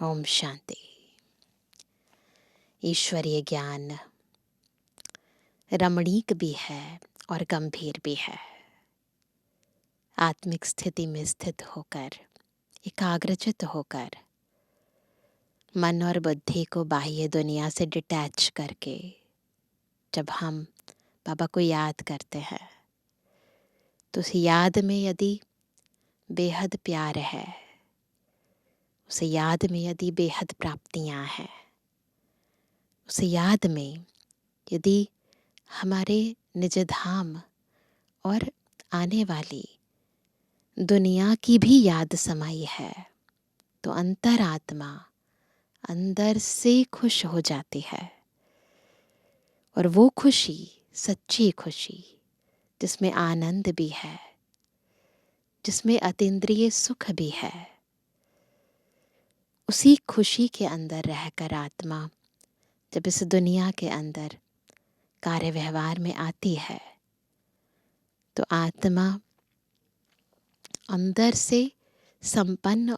ओम शांति। ईश्वरीय ज्ञान रमणीक भी है और गंभीर भी है। आत्मिक स्थिति में स्थित होकर, एकाग्रचित होकर, मन और बुद्धि को बाह्य दुनिया से डिटैच करके जब हम बाबा को याद करते हैं तो उस याद में यदि बेहद प्यार है, उस याद में यदि बेहद प्राप्तियां हैं, उस याद में यदि हमारे निज धाम और आने वाली दुनिया की भी याद समाई है, तो अंतरात्मा अंदर से खुश हो जाती है। और वो खुशी, सच्ची खुशी, जिसमें आनंद भी है, जिसमें अतीन्द्रिय सुख भी है, उसी खुशी के अंदर रहकर आत्मा जब इस दुनिया के अंदर कार्य व्यवहार में आती है तो आत्मा अंदर से संपन्न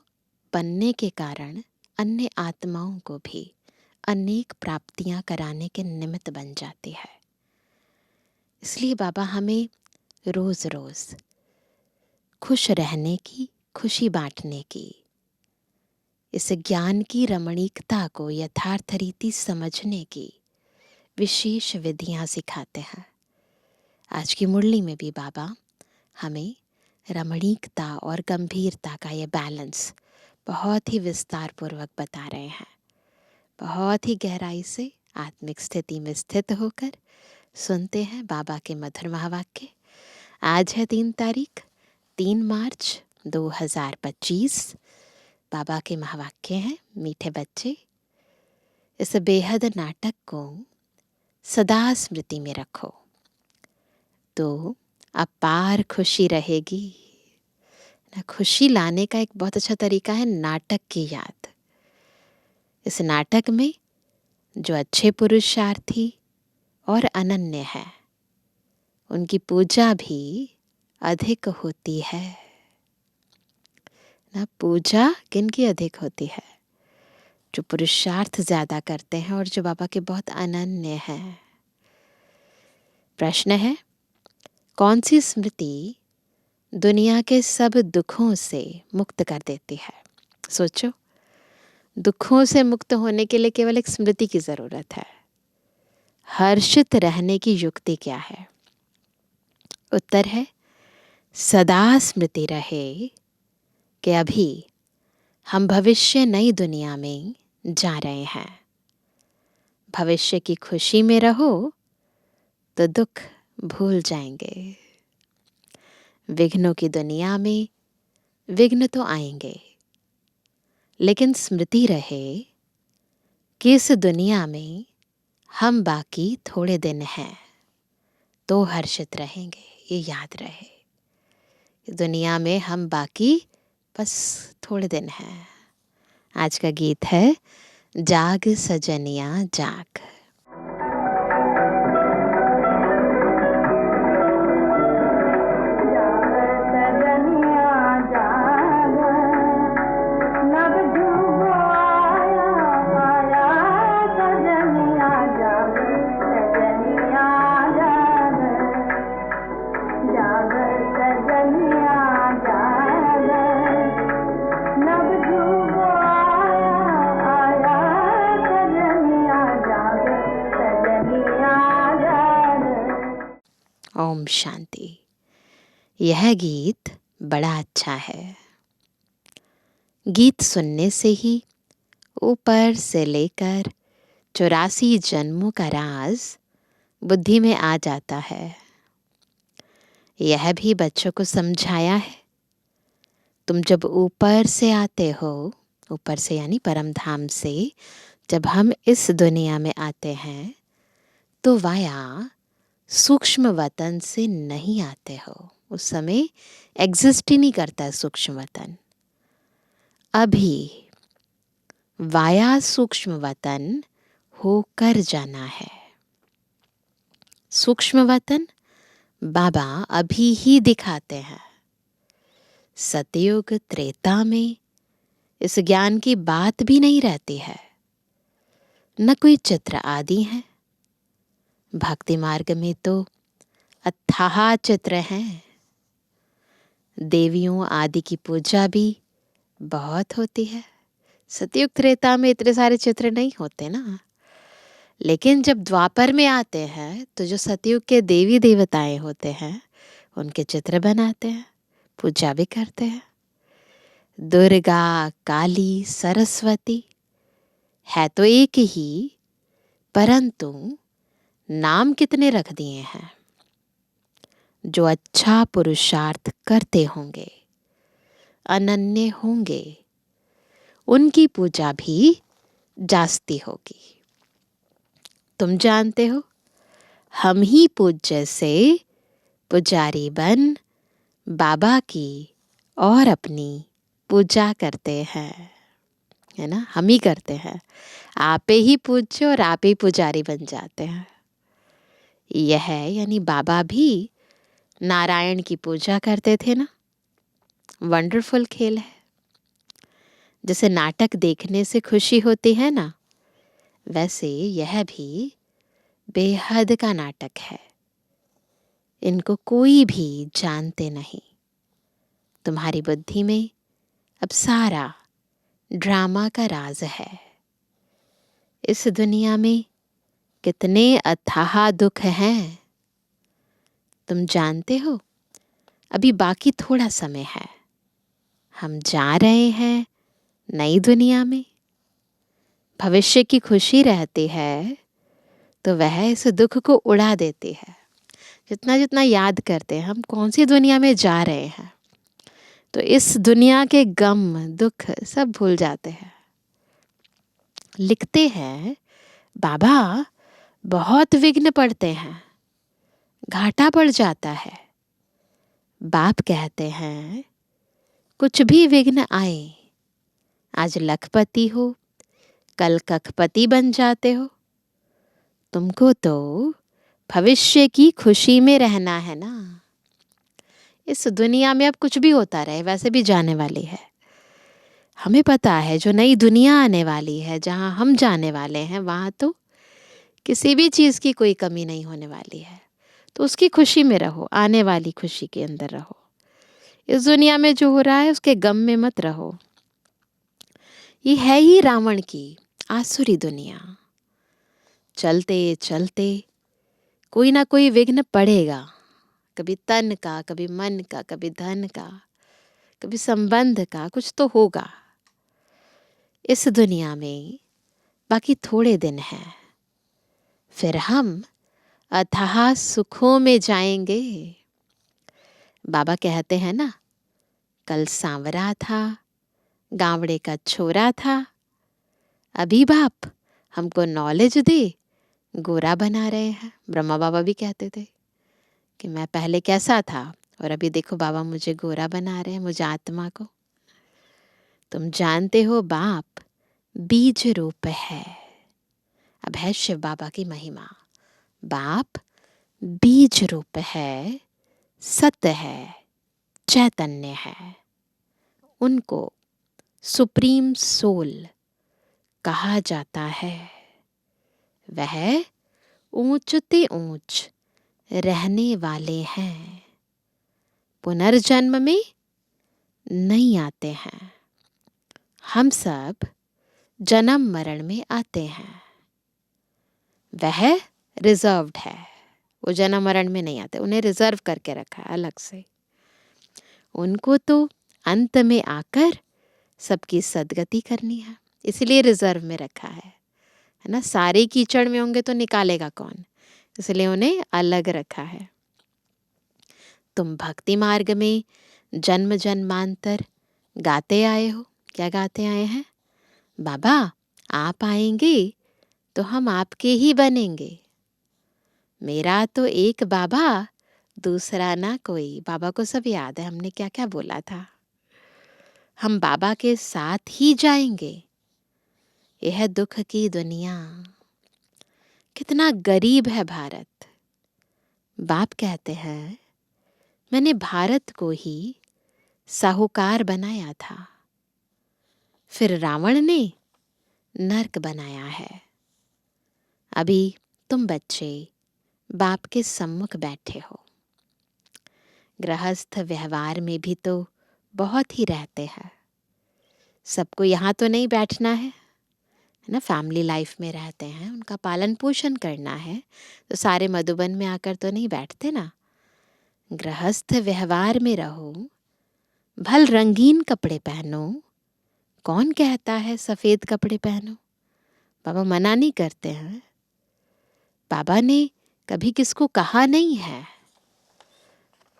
बनने के कारण अन्य आत्माओं को भी अनेक प्राप्तियां कराने के निमित्त बन जाती है। इसलिए बाबा हमें रोज रोज खुश रहने की, खुशी बांटने की, इस ज्ञान की रमणीकता को यथार्थ रीति समझने की विशेष विधियां सिखाते हैं। आज की मुरली में भी बाबा हमें रमणीकता और गंभीरता का ये बैलेंस बहुत ही विस्तार पूर्वक बता रहे हैं। बहुत ही गहराई से आत्मिक स्थिति में स्थित होकर सुनते हैं बाबा के मधुर महावाक्य। आज है 3 मार्च 2025। बाबा के महावाक्य हैं, मीठे बच्चे इस बेहद नाटक को सदा स्मृति में रखो तो अपार खुशी रहेगी। खुशी लाने का एक बहुत अच्छा तरीका है नाटक की याद। इस नाटक में जो अच्छे पुरुषार्थी और अनन्य है, उनकी पूजा भी अधिक होती है ना। पूजा किनकी अधिक होती है? जो पुरुषार्थ ज्यादा करते हैं और जो बाबा के बहुत अनन्य हैं। प्रश्न है, कौन सी स्मृति दुनिया के सब दुखों से मुक्त कर देती है? सोचो, दुखों से मुक्त होने के लिए केवल एक स्मृति की जरूरत है। हर्षित रहने की युक्ति क्या है? उत्तर है, सदा स्मृति रहे कि अभी हम भविष्य नई दुनिया में जा रहे हैं। भविष्य की खुशी में रहो तो दुख भूल जाएंगे। विघ्नों की दुनिया में विघ्न तो आएंगे, लेकिन स्मृति रहे कि इस दुनिया में हम बाकी थोड़े दिन हैं तो हर्षित रहेंगे। ये याद रहे, दुनिया में हम बाकी बस थोड़े दिन हैं। आज का गीत है जाग सजनिया जाग। ओम शांति। यह गीत बड़ा अच्छा है। गीत सुनने से ही ऊपर से लेकर 84 जन्मों का राज बुद्धि में आ जाता है। यह भी बच्चों को समझाया है, तुम जब ऊपर से आते हो, ऊपर से यानी परम धाम से जब हम इस दुनिया में आते हैं तो वाया सूक्ष्म वतन से नहीं आते हो। उस समय एग्जिस्ट ही नहीं करता सूक्ष्म वतन। अभी वाया सूक्ष्म वतन होकर जाना है। सूक्ष्म वतन बाबा अभी ही दिखाते हैं। सतयुग त्रेता में इस ज्ञान की बात भी नहीं रहती है, न कोई चित्र आदि है। भक्ति मार्ग में तो अथाह चित्र हैं। देवियों आदि की पूजा भी बहुत होती है। सतयुग त्रेता में इतने सारे चित्र नहीं होते ना, लेकिन जब द्वापर में आते हैं तो जो सतयुग के देवी देवताएं होते हैं उनके चित्र बनाते हैं, पूजा भी करते हैं। दुर्गा, काली, सरस्वती है तो एक ही, परंतु नाम कितने रख दिए हैं। जो अच्छा पुरुषार्थ करते होंगे, अनन्य होंगे, उनकी पूजा भी जास्ती होगी। तुम जानते हो, हम ही पूज्य से पुजारी बन बाबा की और अपनी पूजा करते हैं, है ना। हम ही करते हैं, आप ही पूज्य और आप ही पुजारी बन जाते हैं। यह यानी बाबा भी नारायण की पूजा करते थे ना। वंडरफुल खेल है। जैसे नाटक देखने से खुशी होती है ना, वैसे यह भी बेहद का नाटक है। इनको कोई भी जानते नहीं। तुम्हारी बुद्धि में अब सारा ड्रामा का राज है। इस दुनिया में कितने अथाह दुख हैं, तुम जानते हो। अभी बाकी थोड़ा समय है, हम जा रहे हैं नई दुनिया में। भविष्य की खुशी रहती है तो वह इस दुख को उड़ा देती है। जितना जितना याद करते हैं हम कौन सी दुनिया में जा रहे हैं, तो इस दुनिया के गम दुख सब भूल जाते हैं। लिखते हैं बाबा बहुत विघ्न पड़ते हैं, घाटा पड़ जाता है। बाप कहते हैं कुछ भी विघ्न आए, आज लखपति हो कल कखपति बन जाते हो। तुमको तो भविष्य की खुशी में रहना है ना। इस दुनिया में अब कुछ भी होता रहे, वैसे भी जाने वाली है। हमें पता है जो नई दुनिया आने वाली है, जहाँ हम जाने वाले हैं, वहाँ तो किसी भी चीज़ की कोई कमी नहीं होने वाली है। तो उसकी खुशी में रहो, आने वाली खुशी के अंदर रहो। इस दुनिया में जो हो रहा है उसके गम में मत रहो। ये है ही रावण की आसुरी दुनिया। चलते चलते कोई ना कोई विघ्न पड़ेगा, कभी तन का, कभी मन का, कभी धन का, कभी संबंध का, कुछ तो होगा। इस दुनिया में बाकी थोड़े दिन हैं, फिर हम अथाह सुखों में जाएंगे। बाबा कहते हैं ना, कल सांवरा था, गावड़े का छोरा था, अभी बाप हमको नॉलेज दे, गोरा बना रहे हैं। ब्रह्मा बाबा भी कहते थे कि मैं पहले कैसा था और अभी देखो बाबा मुझे गोरा बना रहे हैं, मुझे आत्मा को। तुम जानते हो बाप बीज रूप है। अब है शिव बाबा की महिमा। बाप बीज रूप है, सत्य है, चैतन्य है। उनको सुप्रीम सोल कहा जाता है। वह ऊंचते ऊंच रहने वाले हैं, पुनर्जन्म में नहीं आते हैं। हम सब जन्म मरण में आते हैं। वह रिजर्व्ड है, वो जन्म मरण में नहीं आते, उन्हें रिजर्व करके रखा है अलग से। उनको तो अंत में आकर सबकी सदगति करनी है, इसलिए रिजर्व में रखा है ना। सारे कीचड़ में होंगे तो निकालेगा कौन, इसलिए उन्हें अलग रखा है। तुम भक्ति मार्ग में जन्म जन्मांतर गाते आए हो। क्या गाते आए हैं? बाबा आप आएंगे तो हम आपके ही बनेंगे। मेरा तो एक बाबा, दूसरा ना कोई। बाबा को सब याद है हमने क्या क्या बोला था। हम बाबा के साथ ही जाएंगे। यह दुख की दुनिया, कितना गरीब है भारत। बाप कहते हैं मैंने भारत को ही साहूकार बनाया था। फिर रावण ने नर्क बनाया है। अभी तुम बच्चे बाप के सम्मुख बैठे हो। गृहस्थ व्यवहार में भी तो बहुत ही रहते हैं। सबको यहाँ तो नहीं बैठना है ना, फैमिली लाइफ में रहते हैं, उनका पालन पोषण करना है, तो सारे मधुबन में आकर तो नहीं बैठते ना। गृहस्थ व्यवहार में रहो, भल रंगीन कपड़े पहनो। कौन कहता है सफेद कपड़े पहनो? बाबा मना नहीं करते हैं। बाबा ने कभी किसको कहा नहीं है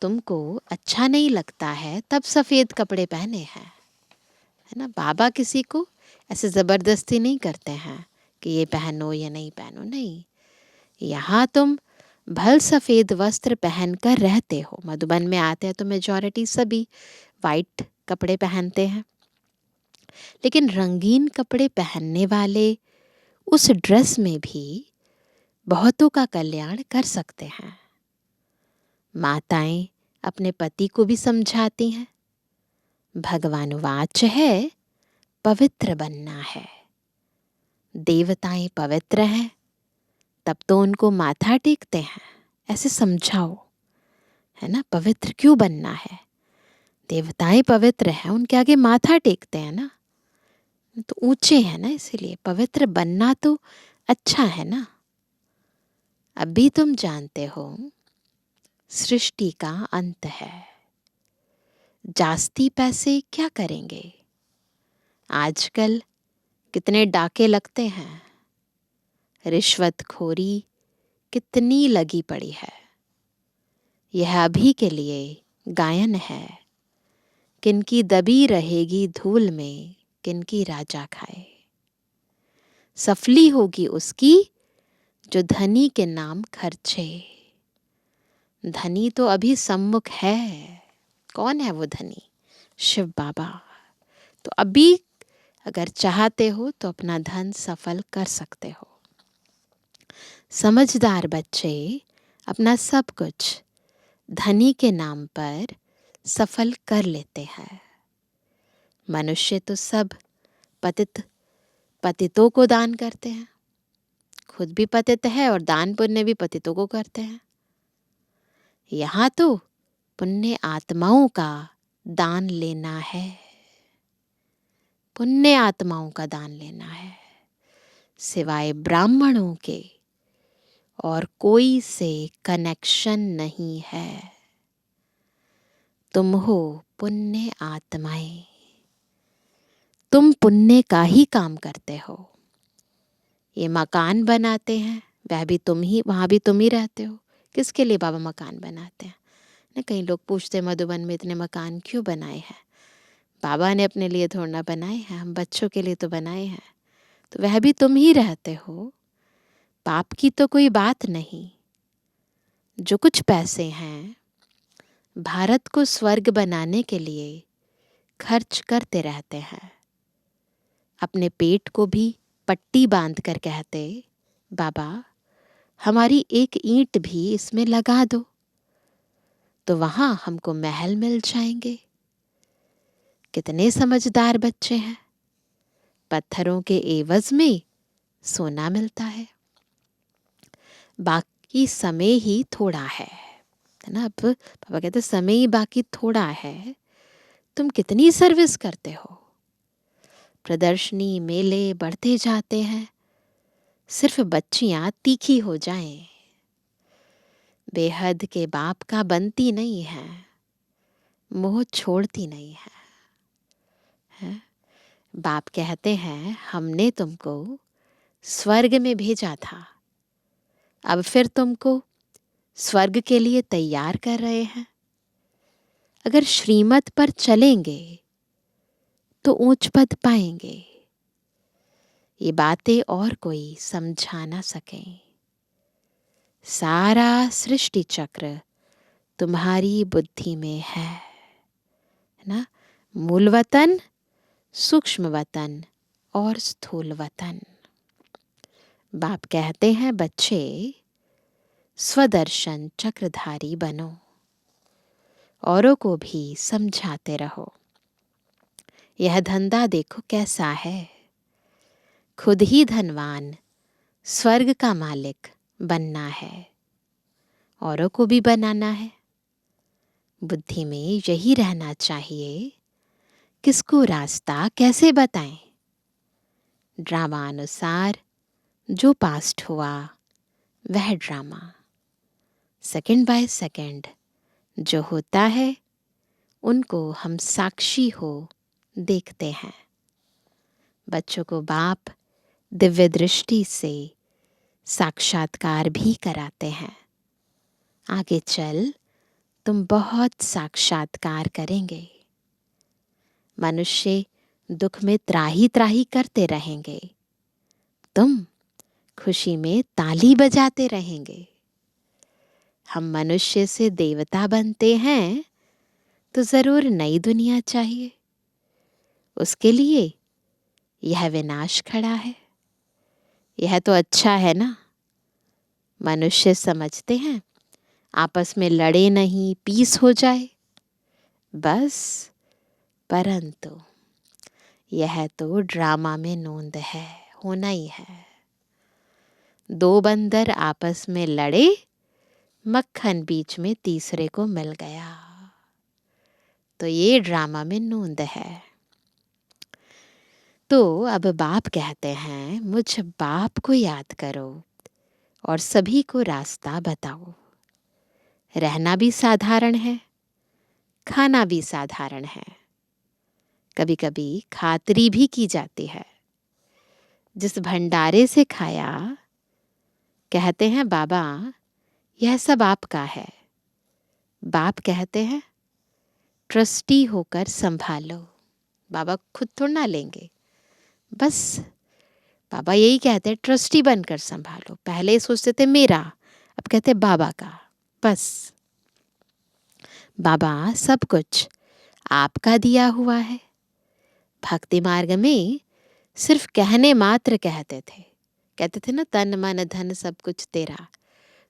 तुमको अच्छा नहीं लगता है तब सफेद कपड़े पहने हैं, है ना। बाबा किसी को ऐसे जबरदस्ती नहीं करते हैं कि ये पहनो या नहीं पहनो, नहीं। यहाँ तुम भल सफेद वस्त्र पहनकर रहते हो। मधुबन में आते हैं तो मेजॉरिटी सभी वाइट कपड़े पहनते हैं, लेकिन रंगीन कपड़े पहनने वाले उस ड्रेस में भी बहुतों का कल्याण कर सकते हैं। माताएं अपने पति को भी समझाती हैं, भगवान वाच है पवित्र बनना है। देवताएं पवित्र हैं तब तो उनको माथा टेकते हैं, ऐसे समझाओ, है ना। पवित्र क्यों बनना है? देवताएं पवित्र हैं, उनके आगे माथा टेकते हैं ना, तो ऊंचे हैं ना, इसीलिए पवित्र बनना तो अच्छा है ना। अभी तुम जानते हो सृष्टि का अंत है। जास्ती पैसे क्या करेंगे? आजकल कितने डाके लगते हैं, रिश्वतखोरी कितनी लगी पड़ी है। यह अभी के लिए गायन है, किनकी दबी रहेगी धूल में, किनकी राजा खाए। सफली होगी उसकी जो धनी के नाम खर्चे। धनी तो अभी सम्मुख है। कौन है वो धनी? शिव बाबा। तो अभी अगर चाहते हो तो अपना धन सफल कर सकते हो। समझदार बच्चे अपना सब कुछ धनी के नाम पर सफल कर लेते हैं। मनुष्य तो सब पतितों को दान करते हैं, खुद भी पतित है और दान पुण्य भी पतितों को करते हैं। यहाँ तो पुण्य आत्माओं का दान लेना है, पुण्य आत्माओं का दान लेना है। सिवाय ब्राह्मणों के और कोई से कनेक्शन नहीं है। तुम हो पुण्य आत्माएं, तुम पुण्य का ही काम करते हो। ये मकान बनाते हैं, वह भी तुम ही, वहाँ भी तुम ही रहते हो। किसके लिए बाबा मकान बनाते हैं ना? कई लोग पूछते मधुबन में इतने मकान क्यों बनाए हैं? बाबा ने अपने लिए थोड़ा ना बनाए हैं, हम बच्चों के लिए तो बनाए हैं। तो वह भी तुम ही रहते हो। पाप की तो कोई बात नहीं। जो कुछ पैसे हैं भारत को स्वर्ग बनाने के लिए खर्च करते रहते हैं। अपने पेट को भी पट्टी बांध कर कहते, बाबा हमारी एक ईंट भी इसमें लगा दो तो वहां हमको महल मिल जाएंगे। कितने समझदार बच्चे हैं। पत्थरों के एवज में सोना मिलता है। बाकी समय ही थोड़ा है ना। अब पापा कहते समय ही बाकी थोड़ा है, तुम कितनी सर्विस करते हो। प्रदर्शनी मेले बढ़ते जाते हैं, सिर्फ बच्चियां तीखी हो जाएं। बेहद के बाप का बनती नहीं है, मोह छोड़ती नहीं है। बाप कहते हैं हमने तुमको स्वर्ग में भेजा था, अब फिर तुमको स्वर्ग के लिए तैयार कर रहे हैं। अगर श्रीमत पर चलेंगे तो ऊंच पद पाएंगे। ये बातें और कोई समझा ना सके। सारा सृष्टि चक्र तुम्हारी बुद्धि में है ना। मूल वतन, सूक्ष्म वतन और स्थूल वतन। बाप कहते हैं बच्चे स्वदर्शन चक्रधारी बनो, औरों को भी समझाते रहो। यह धंधा देखो कैसा है, खुद ही धनवान स्वर्ग का मालिक बनना है, औरों को भी बनाना है। बुद्धि में यही रहना चाहिए, किसको रास्ता कैसे बताएं। ड्रामा अनुसार जो पास्ट हुआ वह ड्रामा, सेकंड बाय सेकंड जो होता है उनको हम साक्षी हो देखते हैं। बच्चों को बाप दिव्य दृष्टि से साक्षात्कार भी कराते हैं। आगे चल तुम बहुत साक्षात्कार करेंगे। मनुष्य दुख में त्राही त्राही करते रहेंगे, तुम खुशी में ताली बजाते रहेंगे। हम मनुष्य से देवता बनते हैं तो जरूर नई दुनिया चाहिए। उसके लिए यह विनाश खड़ा है। यह तो अच्छा है ना। मनुष्य समझते हैं आपस में लड़े नहीं, पीस हो जाए बस, परंतु यह तो ड्रामा में नोंद है, होना ही है। दो बंदर आपस में लड़े, मक्खन बीच में तीसरे को मिल गया। तो ये ड्रामा में नोंद है। तो अब बाप कहते हैं मुझ बाप को याद करो और सभी को रास्ता बताओ। रहना भी साधारण है, खाना भी साधारण है, कभी कभी खातरी भी की जाती है। जिस भंडारे से खाया, कहते हैं बाबा यह सब आपका है। बाप कहते हैं ट्रस्टी होकर संभालो। बाबा खुद थोड़ा ना लेंगे, बस बाबा यही कहते हैं ट्रस्टी बनकर संभालो। पहले सोचते थे मेरा, अब कहते बाबा का। बस बाबा सब कुछ आपका दिया हुआ है। भक्ति मार्ग में सिर्फ कहने मात्र कहते थे, कहते थे ना तन मन धन सब कुछ तेरा।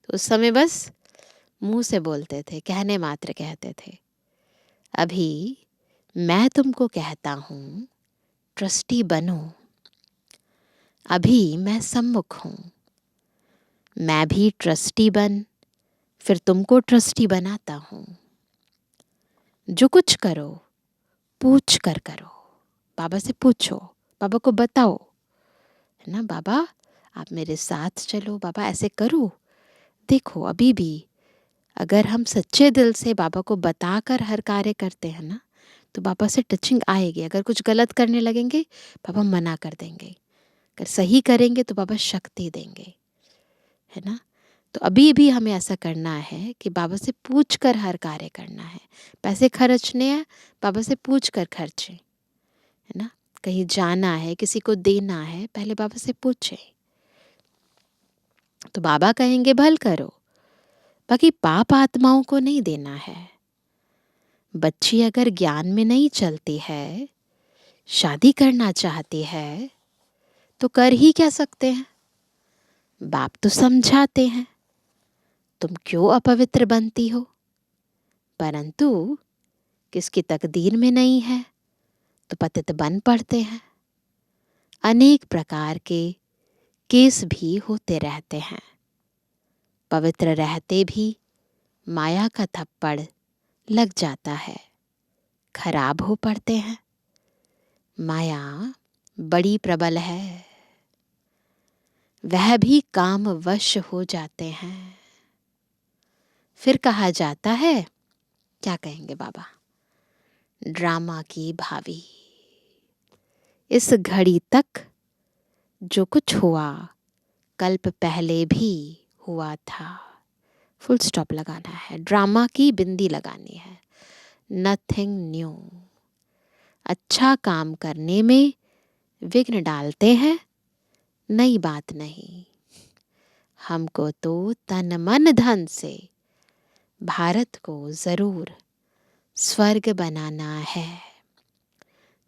तो उस समय बस मुंह से बोलते थे, कहने मात्र कहते थे। अभी मैं तुमको कहता हूँ ट्रस्टी बनो। अभी मैं सम्मुख हूँ, मैं भी ट्रस्टी बन फिर तुमको ट्रस्टी बनाता हूँ। जो कुछ करो पूछ कर करो। बाबा से पूछो, बाबा को बताओ, है ना। बाबा आप मेरे साथ चलो, बाबा ऐसे करो। देखो अभी भी अगर हम सच्चे दिल से बाबा को बताकर हर कार्य करते हैं ना, तो बाबा से टचिंग आएगी। अगर कुछ गलत करने लगेंगे बाबा मना कर देंगे, अगर सही करेंगे तो बाबा शक्ति देंगे, है ना। तो अभी भी हमें ऐसा करना है कि बाबा से पूछ कर हर कार्य करना है। पैसे खर्चने हैं, बाबा से पूछ कर खर्चे, है ना। कहीं जाना है, किसी को देना है, पहले बाबा से पूछे। तो बाबा कहेंगे भल करो, बाकी पाप आत्माओं को नहीं देना है। बच्ची अगर ज्ञान में नहीं चलती है, शादी करना चाहती है, तो कर ही क्या सकते हैं। बाप तो समझाते हैं तुम क्यों अपवित्र बनती हो, परंतु किसकी तकदीर में नहीं है तो पतित बन पड़ते हैं। अनेक प्रकार के केस भी होते रहते हैं। पवित्र रहते भी माया का थप्पड़ लग जाता है, खराब हो पड़ते हैं। माया बड़ी प्रबल है, वह भी काम वश हो जाते हैं। फिर कहा जाता है, क्या कहेंगे बाबा, ड्रामा की भावी। इस घड़ी तक जो कुछ हुआ कल्प पहले भी हुआ था। फुल स्टॉप लगाना है, ड्रामा की बिंदी लगानी है। Nothing new. अच्छा काम करने में विघ्न डालते हैं, नई बात नहीं। हमको तो तन मन धन से भारत को जरूर स्वर्ग बनाना है।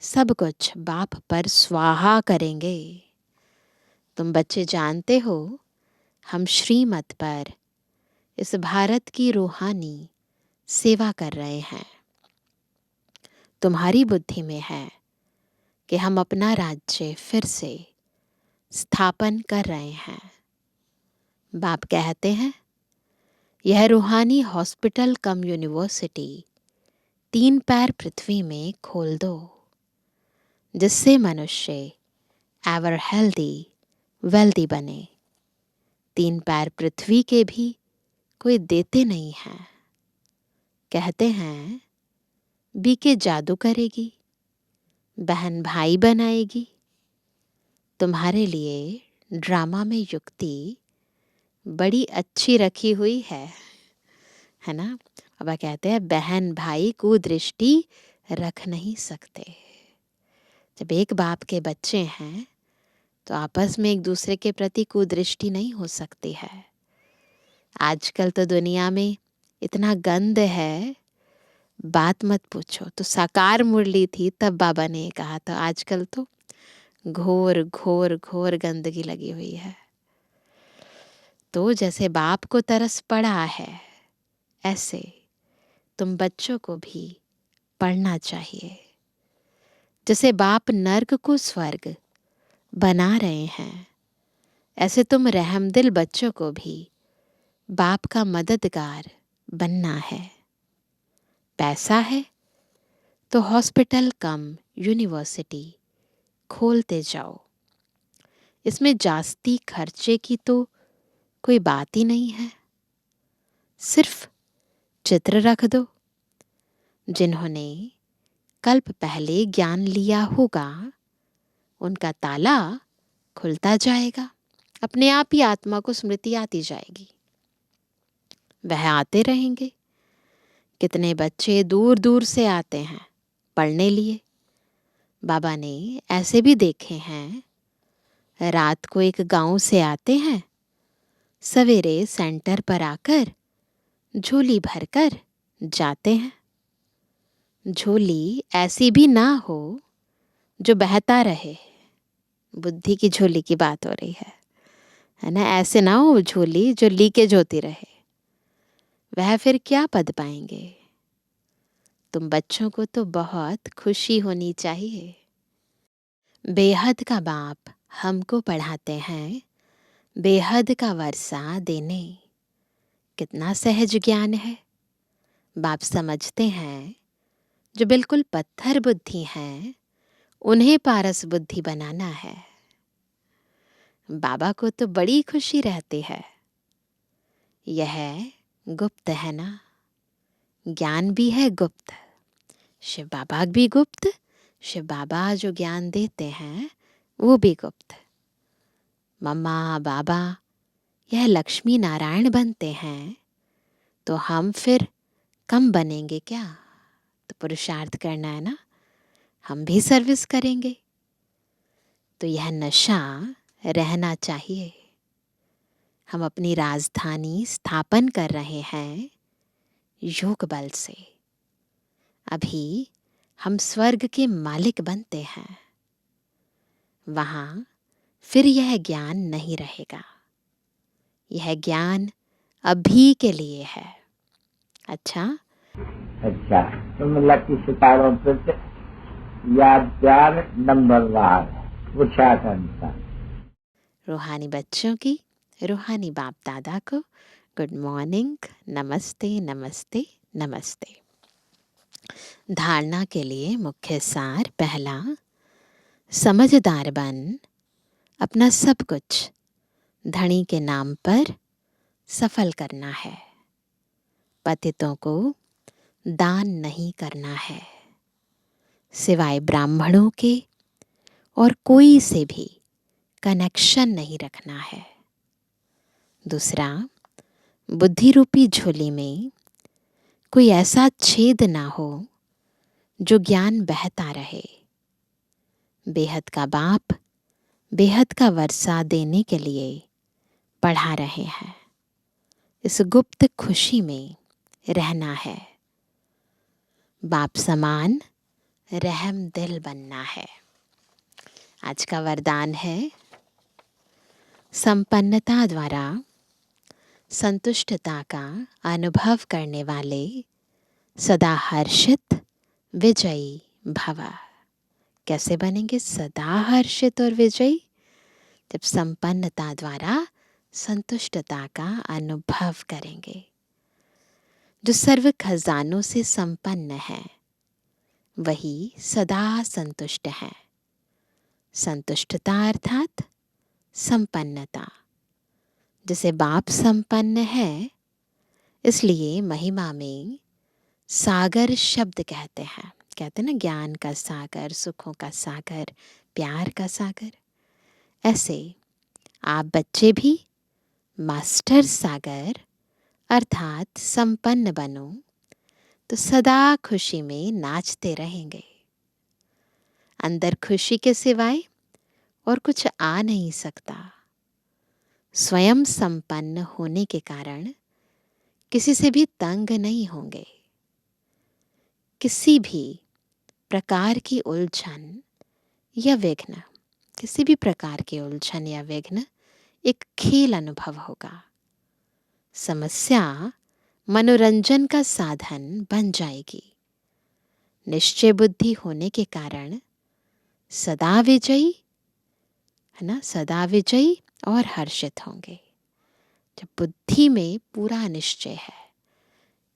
सब कुछ बाप पर स्वाहा करेंगे। तुम बच्चे जानते हो हम श्रीमत पर इस भारत की रूहानी सेवा कर रहे हैं। तुम्हारी बुद्धि में है कि हम अपना राज्य फिर से स्थापन कर रहे हैं। बाप कहते हैं, यह रूहानी हॉस्पिटल कम यूनिवर्सिटी 3 पैर पृथ्वी में खोल दो, जिससे मनुष्य एवर हेल्दी वेल्दी बने। 3 पैर पृथ्वी के भी कोई देते नहीं हैं। कहते हैं बीके जादू करेगी, बहन भाई बनाएगी। तुम्हारे लिए ड्रामा में युक्ति बड़ी अच्छी रखी हुई है ना। बाबा कहते हैं बहन भाई कुदृष्टि रख नहीं सकते। जब एक बाप के बच्चे हैं तो आपस में एक दूसरे के प्रति कुदृष्टि नहीं हो सकती है। आजकल तो दुनिया में इतना गंद है, बात मत पूछो। तो साकार मुरली थी तब बाबा ने ये कहा था, आजकल तो घोर घोर घोर गंदगी लगी हुई है। तो जैसे बाप को तरस पड़ा है, ऐसे तुम बच्चों को भी पढ़ना चाहिए। जैसे बाप नर्क को स्वर्ग बना रहे हैं, ऐसे तुम रहमदिल बच्चों को भी बाप का मददगार बनना है। पैसा है तो हॉस्पिटल कम यूनिवर्सिटी खोलते जाओ। इसमें जास्ती खर्चे की तो कोई बात ही नहीं है। सिर्फ चित्र रख दो। जिन्होंने कल्प पहले ज्ञान लिया होगा, उनका ताला खुलता जाएगा। अपने आप ही आत्मा को स्मृति आती जाएगी। वह आते रहेंगे। कितने बच्चे दूर दूर से आते हैं पढ़ने लिए। बाबा ने ऐसे भी देखे हैं, रात को एक गांव से आते हैं, सवेरे सेंटर पर आकर झोली भरकर जाते हैं। झोली ऐसी भी ना हो जो बहता रहे। बुद्धि की झोली की बात हो रही है ना। ऐसे ना हो झोली जो लीकेज होती रहे, वह फिर क्या पद पाएंगे। तुम बच्चों को तो बहुत खुशी होनी चाहिए। बेहद का बाप हमको पढ़ाते हैं बेहद का वर्षा देने। कितना सहज ज्ञान है। बाप समझते हैं जो बिल्कुल पत्थर बुद्धि हैं, उन्हें पारस बुद्धि बनाना है। बाबा को तो बड़ी खुशी रहती है। यह गुप्त है ना, ज्ञान भी है गुप्त। शिव बाबा भी गुप्त, शिव बाबा जो ज्ञान देते हैं वो भी गुप्त। मम्मा बाबा यह लक्ष्मी नारायण बनते हैं तो हम फिर कम बनेंगे क्या। तो पुरुषार्थ करना है ना, हम भी सर्विस करेंगे। तो यह नशा रहना चाहिए। हम अपनी राजधानी स्थापन कर रहे हैं योग बल से। अभी हम स्वर्ग के मालिक बनते हैं। वहां फिर यह ज्ञान नहीं रहेगा। यह ज्ञान अभी के लिए है। अच्छा, तुम लकी सितारों पर यादगार नंबरवार पूछा करता। रूहानी बच्चों की रूहानी बाप दादा को गुड मॉर्निंग, नमस्ते नमस्ते नमस्ते। धारणा के लिए मुख्य सार। पहला, समझदार बन अपना सब कुछ धनी के नाम पर सफल करना है। पतितों को दान नहीं करना है, सिवाय ब्राह्मणों के और कोई से भी कनेक्शन नहीं रखना है। दूसरा, बुद्धि रूपी झोली में कोई ऐसा छेद ना हो जो ज्ञान बहता रहे। बेहद का बाप बेहद का वर्षा देने के लिए पढ़ा रहे हैं। इस गुप्त खुशी में रहना है। बाप समान रहम दिल बनना है। आज का वरदान है, संपन्नता द्वारा संतुष्टता का अनुभव करने वाले सदा हर्षित विजयी भव। कैसे बनेंगे सदा हर्षित और विजयी? जब संपन्नता द्वारा संतुष्टता का अनुभव करेंगे। जो सर्व खजानों से संपन्न है वही सदा संतुष्ट है। संतुष्टता अर्थात संपन्नता। जैसे बाप संपन्न है, इसलिए महिमा में सागर शब्द कहते हैं। कहते हैं ना, ज्ञान का सागर, सुखों का सागर, प्यार का सागर। ऐसे आप बच्चे भी मास्टर सागर अर्थात संपन्न बनो तो सदा खुशी में नाचते रहेंगे। अंदर खुशी के सिवाय और कुछ आ नहीं सकता। स्वयं संपन्न होने के कारण किसी से भी तंग नहीं होंगे। किसी भी प्रकार की उलझन या विघ्न, किसी भी प्रकार की उलझन या विघ्न एक खेल अनुभव होगा। समस्या मनोरंजन का साधन बन जाएगी। निश्चय बुद्धि होने के कारण सदा विजयी, है ना, सदा विजयी और हर्षित होंगे। जब बुद्धि में पूरा निश्चय है,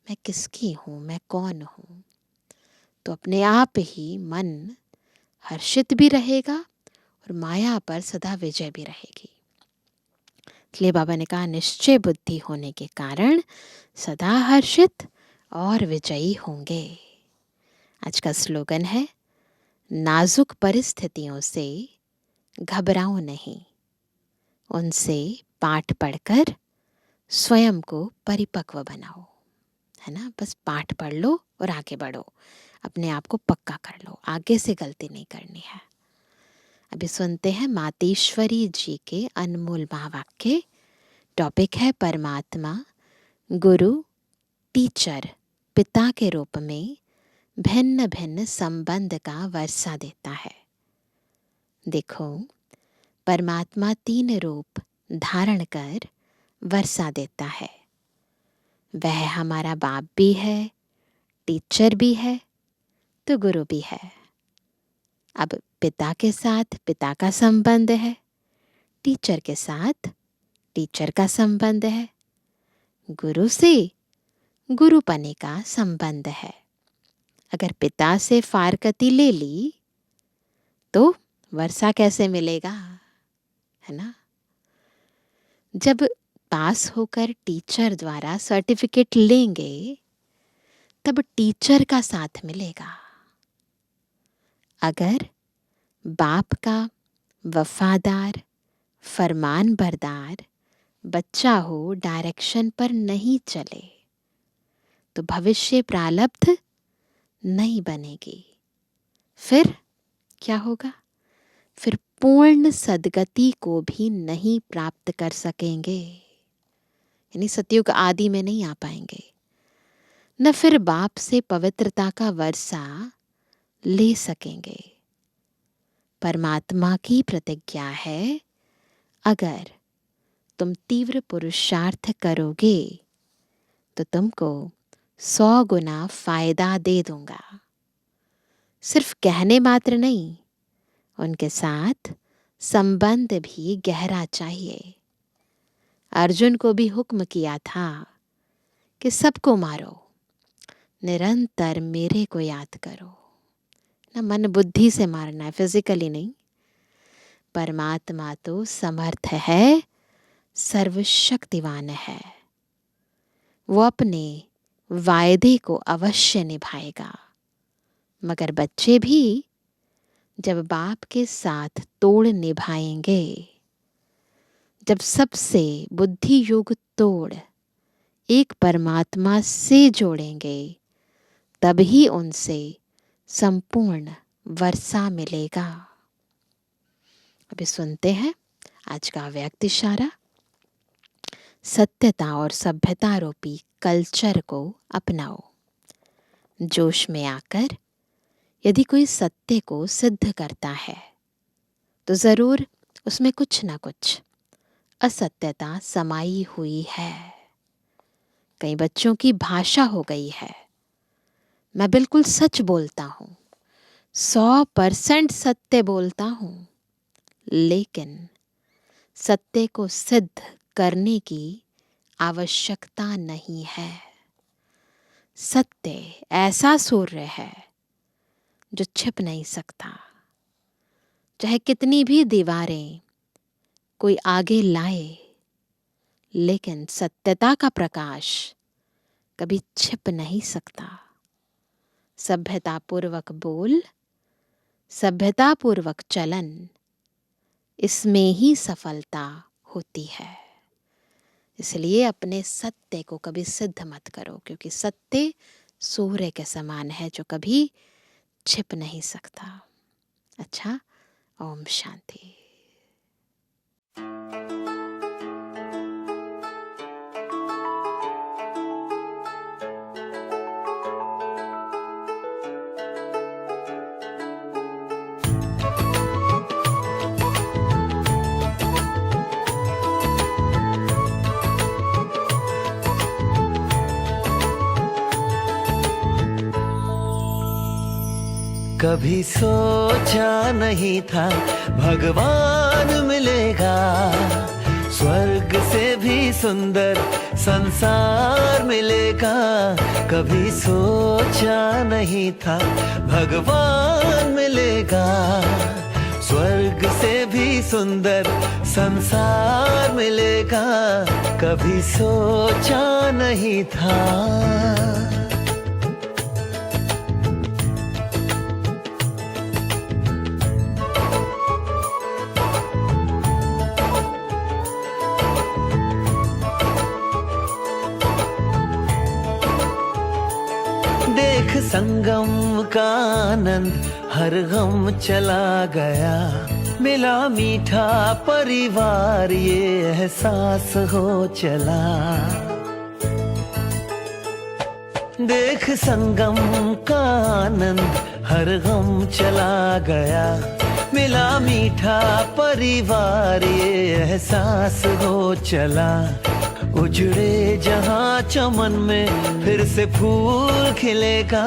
मैं किसकी हूँ, मैं कौन हूँ, तो अपने आप ही मन हर्षित भी रहेगा और माया पर सदा विजय भी रहेगी। इसलिए बाबा ने कहा निश्चय बुद्धि होने के कारण सदा हर्षित और विजयी होंगे। आज का स्लोगन है, नाजुक परिस्थितियों से घबराओ नहीं, उनसे पाठ पढ़कर स्वयं को परिपक्व बनाओ। है ना, बस पाठ पढ़ लो और आगे बढ़ो, अपने आप को पक्का कर लो, आगे से गलती नहीं करनी है। अभी सुनते हैं मातेश्वरी जी के अनमोल महावाक्य। टॉपिक है परमात्मा गुरु टीचर पिता के रूप में भिन्न भिन्न संबंध का वर्षा देता है। देखो, परमात्मा 3 रूप धारण कर वर्षा देता है। वह हमारा बाप भी है, टीचर भी है, तो गुरु भी है। अब पिता के साथ पिता का संबंध है, टीचर के साथ टीचर का संबंध है, गुरु से गुरुपने का संबंध है। अगर पिता से फारकती ले ली तो वर्षा कैसे मिलेगा, है ना। जब पास होकर टीचर द्वारा सर्टिफिकेट लेंगे तब टीचर का साथ मिलेगा। अगर बाप का वफादार फरमान बरदार बच्चा हो, डायरेक्शन पर नहीं चले तो भविष्य प्रारब्ध नहीं बनेगी। फिर क्या होगा, फिर पूर्ण सद्गति को भी नहीं प्राप्त कर सकेंगे, यानी सतयुग आदि में नहीं आ पाएंगे। न फिर बाप से पवित्रता का वर्षा ले सकेंगे। परमात्मा की प्रतिज्ञा है, अगर तुम तीव्र पुरुषार्थ करोगे तो तुमको 100 गुना फायदा दे दूंगा। सिर्फ कहने मात्र नहीं, उनके साथ संबंध भी गहरा चाहिए। अर्जुन को भी हुक्म किया था कि सबको मारो, निरंतर मेरे को याद करो। ना मन बुद्धि से मारना है, फिजिकली नहीं। परमात्मा तो समर्थ है, सर्वशक्तिवान है, वो अपने वायदे को अवश्य निभाएगा। मगर बच्चे भी जब बाप के साथ तोड़ निभाएंगे, जब सबसे बुद्धि योग तोड़ एक परमात्मा से जोड़ेंगे, तभी उनसे संपूर्ण वर्षा मिलेगा। अभी सुनते हैं आज का व्यक्त इशारा। सत्यता और सभ्यता रूपी कल्चर को अपनाओ। जोश में आकर यदि कोई सत्य को सिद्ध करता है तो जरूर उसमें कुछ ना कुछ असत्यता समाई हुई है। कई बच्चों की भाषा हो गई है, मैं बिल्कुल सच बोलता हूँ, 100% सत्य बोलता हूँ, लेकिन सत्य को सिद्ध करने की आवश्यकता नहीं है। सत्य ऐसा सूर्य है जो छिप नहीं सकता। चाहे कितनी भी दीवारें कोई आगे लाए, लेकिन सत्यता का प्रकाश कभी छिप नहीं सकता। सभ्यतापूर्वक बोल, सभ्यतापूर्वक चलन, इसमें ही सफलता होती है। इसलिए अपने सत्य को कभी सिद्ध मत करो, क्योंकि सत्य सूर्य के समान है जो कभी छिप नहीं सकता। अच्छा, ओम शांति। कभी सोचा नहीं था भगवान मिलेगा, स्वर्ग से भी सुंदर संसार मिलेगा। कभी सोचा नहीं था भगवान मिलेगा, स्वर्ग से भी सुंदर संसार मिलेगा। कभी सोचा नहीं था। देख संगम का आनंद हर गम चला गया, मिला मीठा परिवार ये एहसास हो चला। देख संगम का आनंद हर गम चला गया, मिला मीठा परिवार ये एहसास हो चला। उजड़े जहां चमन में फिर से फूल खिलेगा,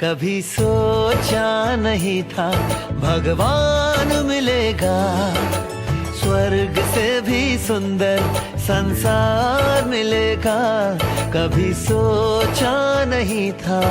कभी सोचा नहीं था भगवान मिलेगा, स्वर्ग से भी सुंदर संसार मिलेगा। कभी सोचा नहीं था।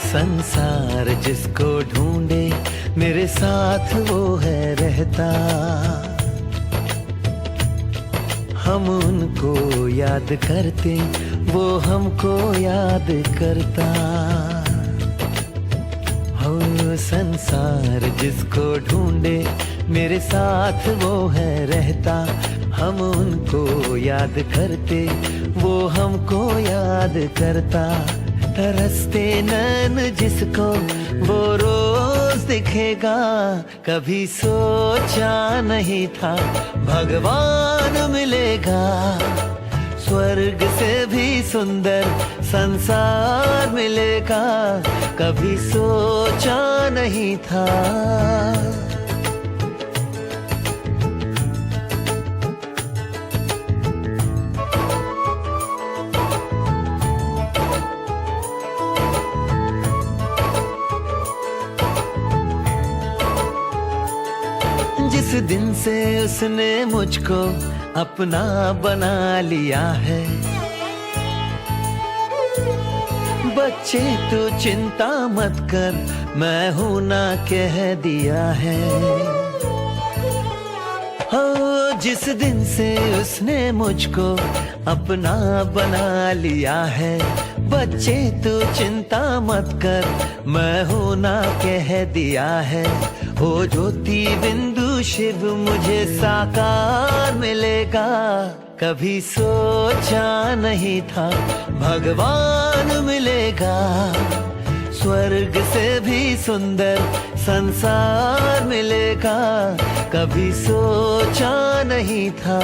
संसार जिसको ढूंढे मेरे साथ वो है रहता, हम उनको याद करते वो हमको याद करता। हो संसार जिसको ढूंढे मेरे साथ वो है रहता, हम उनको याद करते वो हमको याद करता। तरसते नैन जिसको वो रोज दिखेगा, कभी सोचा नहीं था भगवान मिलेगा, स्वर्ग से भी सुंदर संसार मिलेगा। कभी सोचा नहीं था। जिस दिन से उसने मुझको अपना बना लिया है, बच्चे तू चिंता मत कर मैं हूं ना कह दिया है। हो जिस दिन से उसने मुझको अपना बना लिया है, बच्चे तू चिंता मत कर मैं हूं ना कह दिया है। ओ ज्योति बिंदु शिव मुझे साकार मिलेगा, कभी सोचा नहीं था भगवान मिलेगा, स्वर्ग से भी सुंदर संसार मिलेगा। कभी सोचा नहीं था।